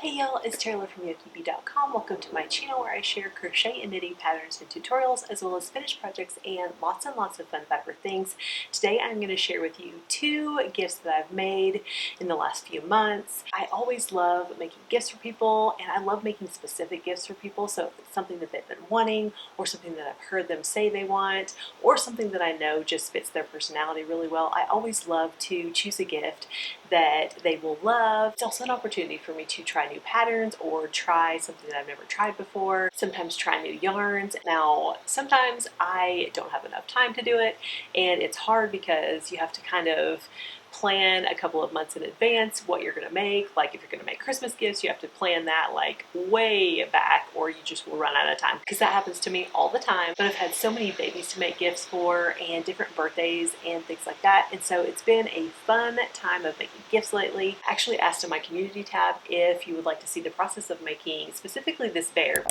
Hey y'all, it's Taylor from yokieB.com. Welcome to my channel where I share crochet and knitting patterns and tutorials as well as finished projects and lots of fun fabric things. Today I'm going to share with you two gifts that I've made in the last few months. I always love making gifts for people, and I love making specific gifts for people. So if it's something that they've been wanting, or something that I've heard them say they want, or something that I know just fits their personality really well, I always love to choose a gift that they will love. It's also an opportunity for me to try new patterns or try something that I've never tried before. Sometimes try new yarns. Now, sometimes I don't have enough time to do it, and it's hard because you have to kind of plan a couple of months in advance what you're going to make. Like if you're going to make Christmas gifts, you have to plan that like way back, or you just will run out of time, because that happens to me all the time. But I've had so many babies to make gifts for and different birthdays and things like that, and so it's been a fun time of making gifts lately. I actually asked in my community tab if you would like to see the process of making specifically this bear.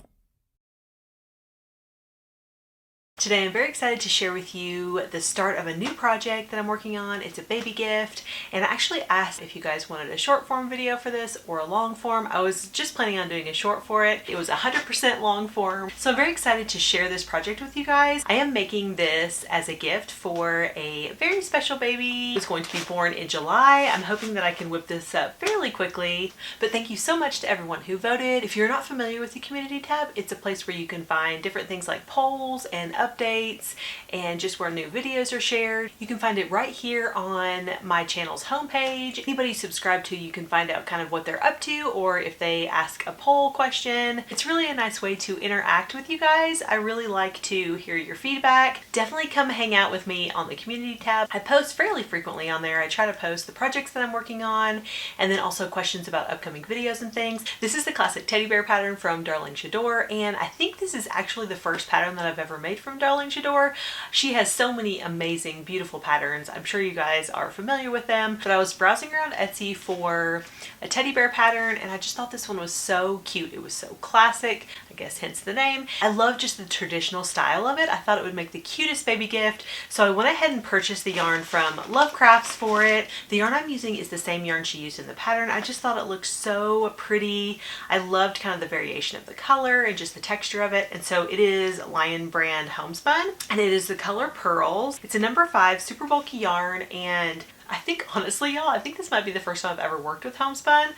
Today I'm very excited to share with you the start of a new project that I'm working on. It's a baby gift, and I actually asked if you guys wanted a short form video for this or a long form. I was just planning on doing a short for it. It was 100% long form. So I'm very excited to share this project with you guys. I am making this as a gift for a very special baby who's going to be born in July. I'm hoping that I can whip this up fairly quickly, but thank you so much to everyone who voted. If you're not familiar with the community tab, it's a place where you can find different things like polls and updates and just where new videos are shared. You can find it right here on my channel's homepage. Anybody subscribed to, you can find out kind of what they're up to, or if they ask a poll question. It's really a nice way to interact with you guys. I really like to hear your feedback. Definitely come hang out with me on the community tab. I post fairly frequently on there. I try to post the projects that I'm working on, and then also questions about upcoming videos and things. This is the classic teddy bear pattern from Darling Shador, and I think this is actually the first pattern that I've ever made from Darling Shador. She has so many amazing, beautiful patterns. I'm sure you guys are familiar with them, but I was browsing around Etsy for a teddy bear pattern, and I just thought this one was so cute. It was so classic, I guess hence the name. I love just the traditional style of it. I thought it would make the cutest baby gift, so I went ahead and purchased the yarn from Love Crafts for it. The yarn I'm using is the same yarn she used in the pattern. I just thought it looked so pretty. I loved kind of the variation of the color and just the texture of it, and so it is Lion brand homespun, and it is the color Pearls. It's a number 5 super bulky yarn, and I think honestly, y'all, I think this might be the first time I've ever worked with homespun,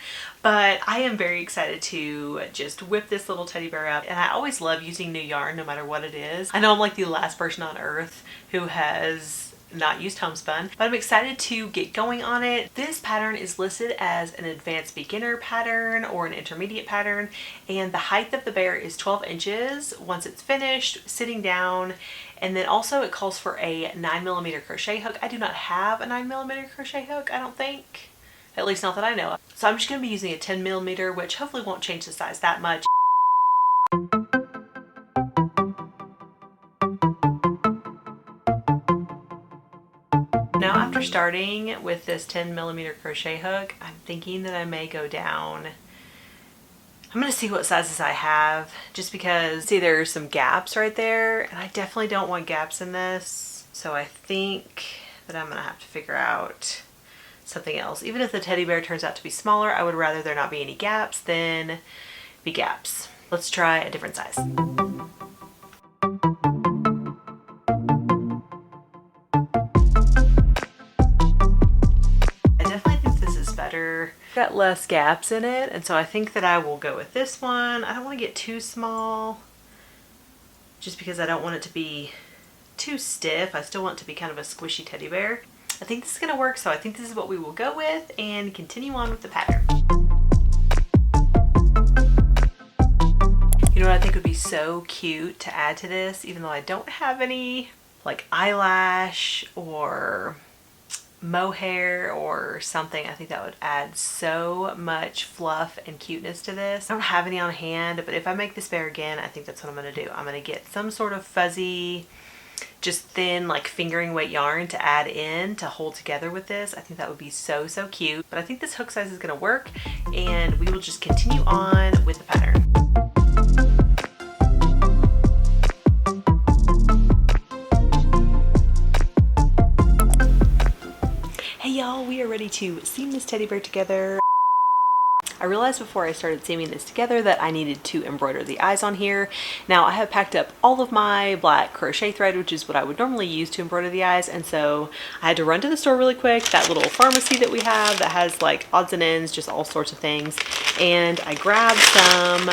but I am very excited to just whip this little teddy bear up. And I always love using new yarn no matter what it is. I know I'm like the last person on earth who has not used homespun, but I'm excited to get going on it. This pattern is listed as an advanced beginner pattern or an intermediate pattern, and the height of the bear is 12 inches once it's finished sitting down. And then also it calls for a 9mm crochet hook. I do not have a 9mm crochet hook, I don't think. At least not that I know of. So I'm just going to be using a 10mm, which hopefully won't change the size that much. Now after starting with this 10mm crochet hook, I'm thinking that I may go down. I'm going to see what sizes I have, just because, see, there's some gaps right there, and I definitely don't want gaps in this. So I think that I'm going to have to figure out something else. Even if the teddy bear turns out to be smaller, I would rather there not be any gaps than be gaps. Let's try a different size. Got less gaps in it, and so I think that I will go with this one. I don't want to get too small just because I don't want it to be too stiff. I still want it to be kind of a squishy teddy bear. I think this is going to work, so I think this is what we will go with and continue on with the pattern. You know what I think would be so cute to add to this, even though I don't have any like eyelash or mohair or something? I think that would add so much fluff and cuteness to this. I don't have any on hand, but if I make this bear again, I think that's what I'm going to do. I'm going to get some sort of fuzzy, just thin, like fingering weight yarn to add in to hold together with this. I think that would be so cute. But I think this hook size is going to work, and we will just continue on with the pattern. Hey y'all, we are ready to seam this teddy bear together. I realized before I started seaming this together that I needed to embroider the eyes on here. Now I have packed up all of my black crochet thread, which is what I would normally use to embroider the eyes, and so I had to run to the store really quick, that little pharmacy that we have that has like odds and ends, just all sorts of things, and I grabbed some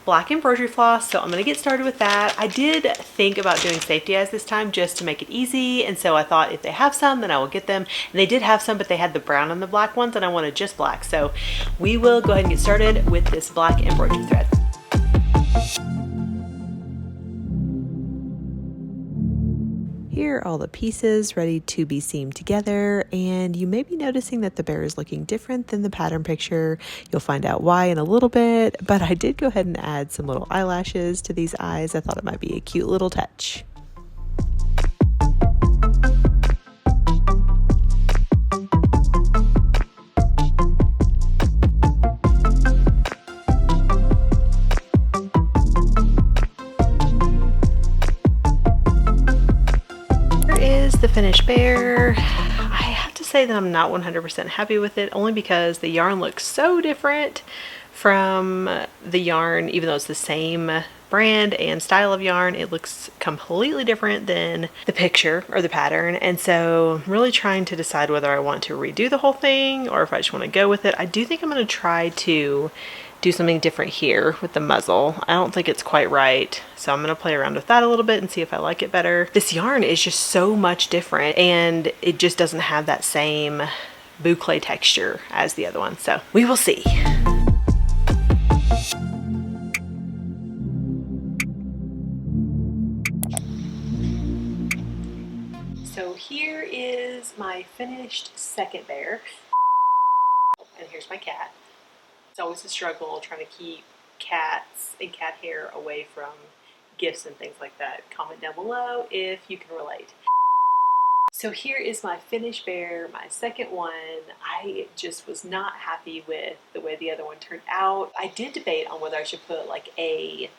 black embroidery floss, so I'm going to get started with that. I did think about doing safety eyes this time just to make it easy, and so I thought if they have some then I will get them, and they did have some, but they had the brown and the black ones and I wanted just black, so we will go ahead and get started with this black embroidery thread. Here are all the pieces ready to be seamed together, and you may be noticing that the bear is looking different than the pattern picture. You'll find out why in a little bit, but I did go ahead and add some little eyelashes to these eyes. I thought it might be a cute little touch. The finished bear. I have to say that I'm not 100% happy with it, only because the yarn looks so different from the yarn. Even though it's the same brand and style of yarn, it looks completely different than the picture or the pattern, and so I'm really trying to decide whether I want to redo the whole thing or if I just want to go with it. I do think I'm going to try to do something different here with the muzzle. I don't think it's quite right, so I'm going to play around with that a little bit and see if I like it better. This yarn is just so much different, and it just doesn't have that same boucle texture as the other one, so we will see. So here is my finished second bear, and here's my cat. It's always a struggle trying to keep cats and cat hair away from gifts and things like that. Comment down below if you can relate. So here is my finished bear, my second one. I just was not happy with the way the other one turned out. I did debate on whether I should put like a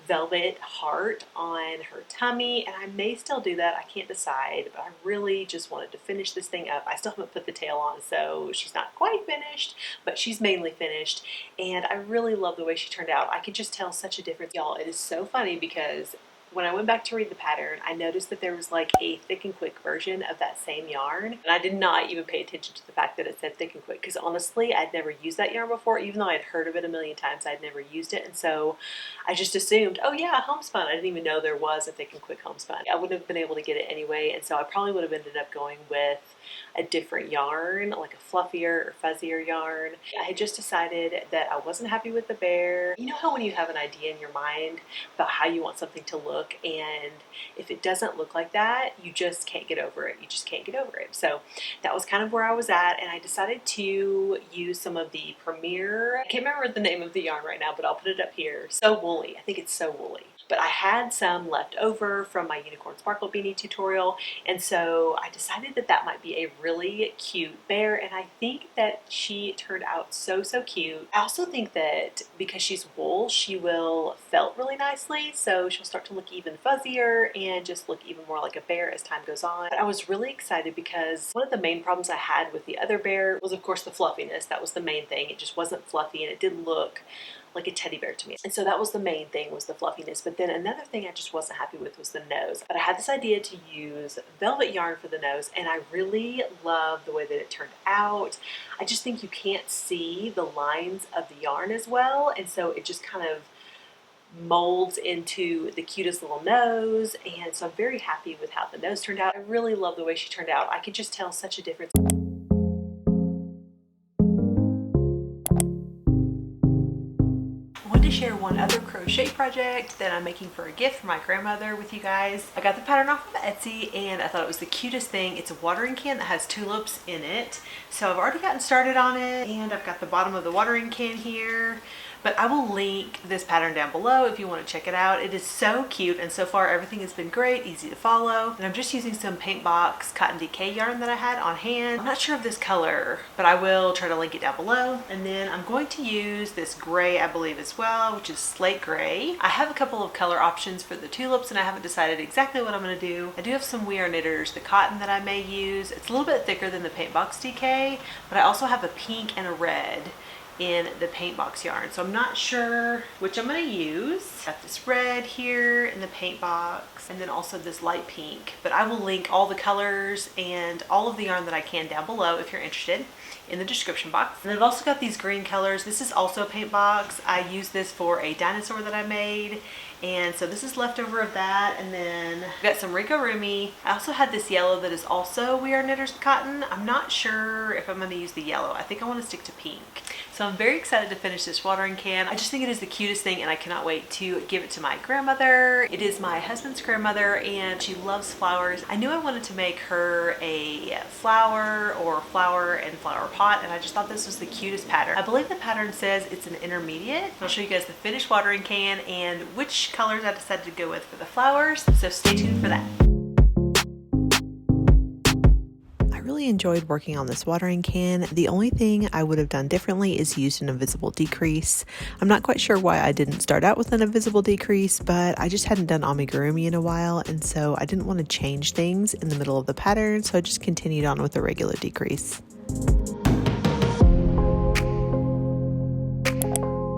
velvet heart on her tummy, and I may still do that. I can't decide, but I really just wanted to finish this thing up. I still haven't put the tail on, so she's not quite finished, but she's mainly finished, and I really love the way she turned out. I could just tell such a difference. Y'all, it is so funny because when I went back to read the pattern, I noticed that there was like a thick and quick version of that same yarn, and I did not even pay attention to the fact that it said thick and quick, because honestly I'd never used that yarn before. Even though I'd heard of it a million times, I'd never used it, and so I just assumed, oh yeah, homespun. I didn't even know there was a thick and quick homespun. I wouldn't have been able to get it anyway, and so I probably would have ended up going with a different yarn, like a fluffier or fuzzier yarn. I had just decided that I wasn't happy with the bear. You know how when you have an idea in your mind about how you want something to look, and if it doesn't look like that, you just can't get over it. You just can't get over it. So that was kind of where I was at, and I decided to use some of the Premier, I can't remember the name of the yarn right now, but I'll put it up here. So Woolly. I think it's So Woolly. But I had some left over from my Unicorn Sparkle Beanie tutorial, and so I decided that that might be a really cute bear, and I think that she turned out so cute. I also think that because she's wool, she will felt really nicely, so she'll start to look even fuzzier and just look even more like a bear as time goes on. But I was really excited because one of the main problems I had with the other bear was, of course, the fluffiness. That was the main thing. It just wasn't fluffy, and it didn't look like a teddy bear to me. And so that was the main thing, was the fluffiness. But then another thing I just wasn't happy with was the nose. But I had this idea to use velvet yarn for the nose, and I really love the way that it turned out. I just think you can't see the lines of the yarn as well, and so it just kind of molds into the cutest little nose, and so I'm very happy with how the nose turned out. I really love the way she turned out. I could just tell such a difference. To share one other crochet project that I'm making for a gift for my grandmother with you guys. I got the pattern off of Etsy, and I thought it was the cutest thing. It's a watering can that has tulips in it. So I've already gotten started on it, and I've got the bottom of the watering can here. But I will link this pattern down below if you want to check it out. It is so cute, and so far everything has been great, easy to follow. And I'm just using some Paint Box Cotton Decay yarn that I had on hand. I'm not sure of this color, but I will try to link it down below. And then I'm going to use this gray, I believe, as well, which is Slate Grey. I have a couple of color options for the tulips, and I haven't decided exactly what I'm going to do. I do have some We Are Knitters, the cotton that I may use. It's a little bit thicker than the Paint Box Decay, but I also have a pink and a red in the paint box yarn. So I'm not sure which I'm going to use. Got this red here in the paint box, and then also this light pink. But I will link all the colors and all of the yarn that I can down below if you're interested in the description box. And I've also got these green colors. This is also a paint box. I used this for a dinosaur that I made. And so this is leftover of that. And then I've got some amigurumi. I also had this yellow that is also We Are Knitters Cotton. I'm not sure if I'm going to use the yellow. I think I want to stick to pink. So I'm very excited to finish this watering can. I just think it is the cutest thing, and I cannot wait to give it to my grandmother. It is my husband's grandmother, and she loves flowers. I knew I wanted to make her a flower or flower and flower pot, and I just thought this was the cutest pattern. I believe the pattern says it's an intermediate. I'll show you guys the finished watering can and which colors I decided to go with for the flowers. So stay tuned for that. I really enjoyed working on this watering can. The only thing I would have done differently is used an invisible decrease. I'm not quite sure why I didn't start out with an invisible decrease, but I just hadn't done amigurumi in a while, and so I didn't want to change things in the middle of the pattern, so I just continued on with a regular decrease.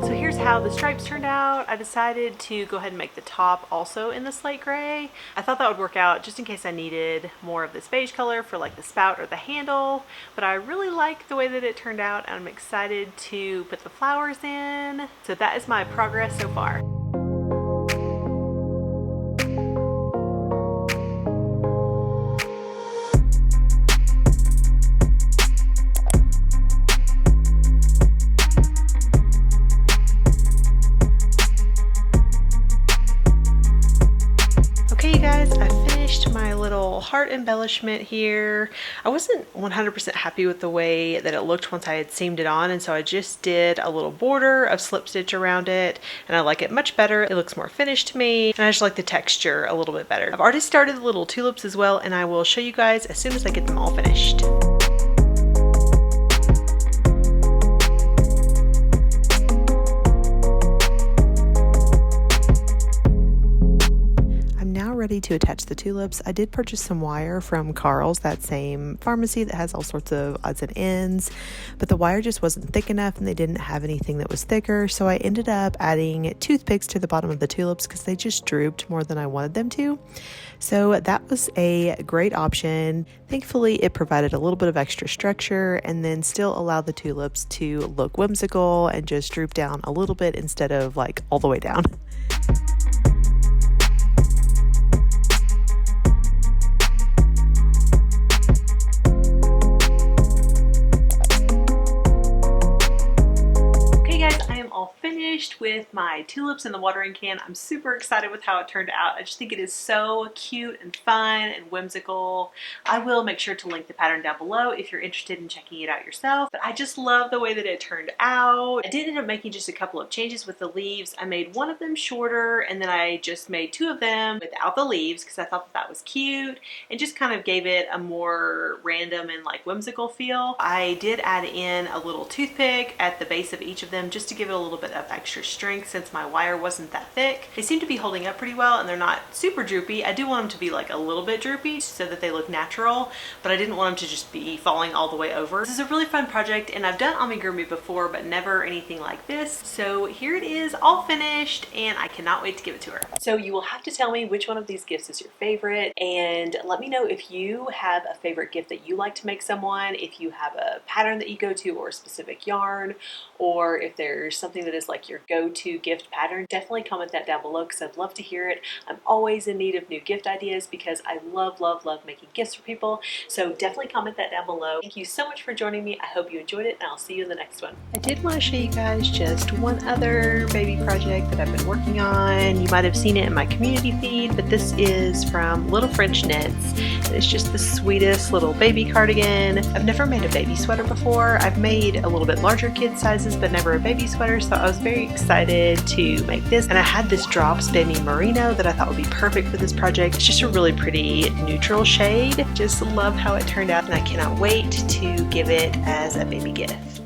So here's how the stripes turned out. I decided to go ahead and make the top also in the slate gray. I thought that would work out just in case I needed more of this beige color for like the spout or the handle, but I really like the way that it turned out, and I'm excited to put the flowers in. So that is my progress so far. Okay, you guys, I finished my little heart embellishment here. I wasn't 100% happy with the way that it looked once I had seamed it on, and so I just did a little border of slip stitch around it, and I like it much better. It looks more finished to me, and I just like the texture a little bit better. I've already started the little tulips as well, and I will show you guys as soon as I get them all finished. Ready to attach the tulips. I did purchase some wire from Carl's, that same pharmacy that has all sorts of odds and ends, but the wire just wasn't thick enough and they didn't have anything that was thicker, so I ended up adding toothpicks to the bottom of the tulips because they just drooped more than I wanted them to. So that was a great option. Thankfully, it provided a little bit of extra structure and then still allowed the tulips to look whimsical and just droop down a little bit instead of like all the way down. With my tulips in the watering can. I'm super excited with how it turned out. I just think it is so cute and fun and whimsical. I will make sure to link the pattern down below if you're interested in checking it out yourself, but I just love the way that it turned out. I did end up making just a couple of changes with the leaves. I made one of them shorter, and then I just made two of them without the leaves because I thought that was cute and just kind of gave it a more random and like whimsical feel. I did add in a little toothpick at the base of each of them just to give it a little bit of extra strength since my wire wasn't that thick. They seem to be holding up pretty well, and they're not super droopy. I do want them to be like a little bit droopy so that they look natural, but I didn't want them to just be falling all the way over. This is a really fun project, and I've done amigurumi before, but never anything like this. So here it is, all finished, and I cannot wait to give it to her. So you will have to tell me which one of these gifts is your favorite, and let me know if you have a favorite gift that you like to make someone, if you have a pattern that you go to or a specific yarn, or if there's something that is like your go-to gift pattern. Definitely comment that down below because I'd love to hear it. I'm always in need of new gift ideas because I love making gifts for people. So definitely comment that down below. Thank you so much for joining me. I hope you enjoyed it, and I'll see you in the next one. I did want to show you guys just one other baby project that I've been working on. You might have seen it in my community feed, but this is from Little French Knits. It's just the sweetest little baby cardigan. I've never made a baby sweater before. I've made a little bit larger kid sizes, but never a baby sweater, so I was very excited to make this. And I had this Drops Baby Merino that I thought would be perfect for this project. It's just a really pretty neutral shade. Just love how it turned out, and I cannot wait to give it as a baby gift.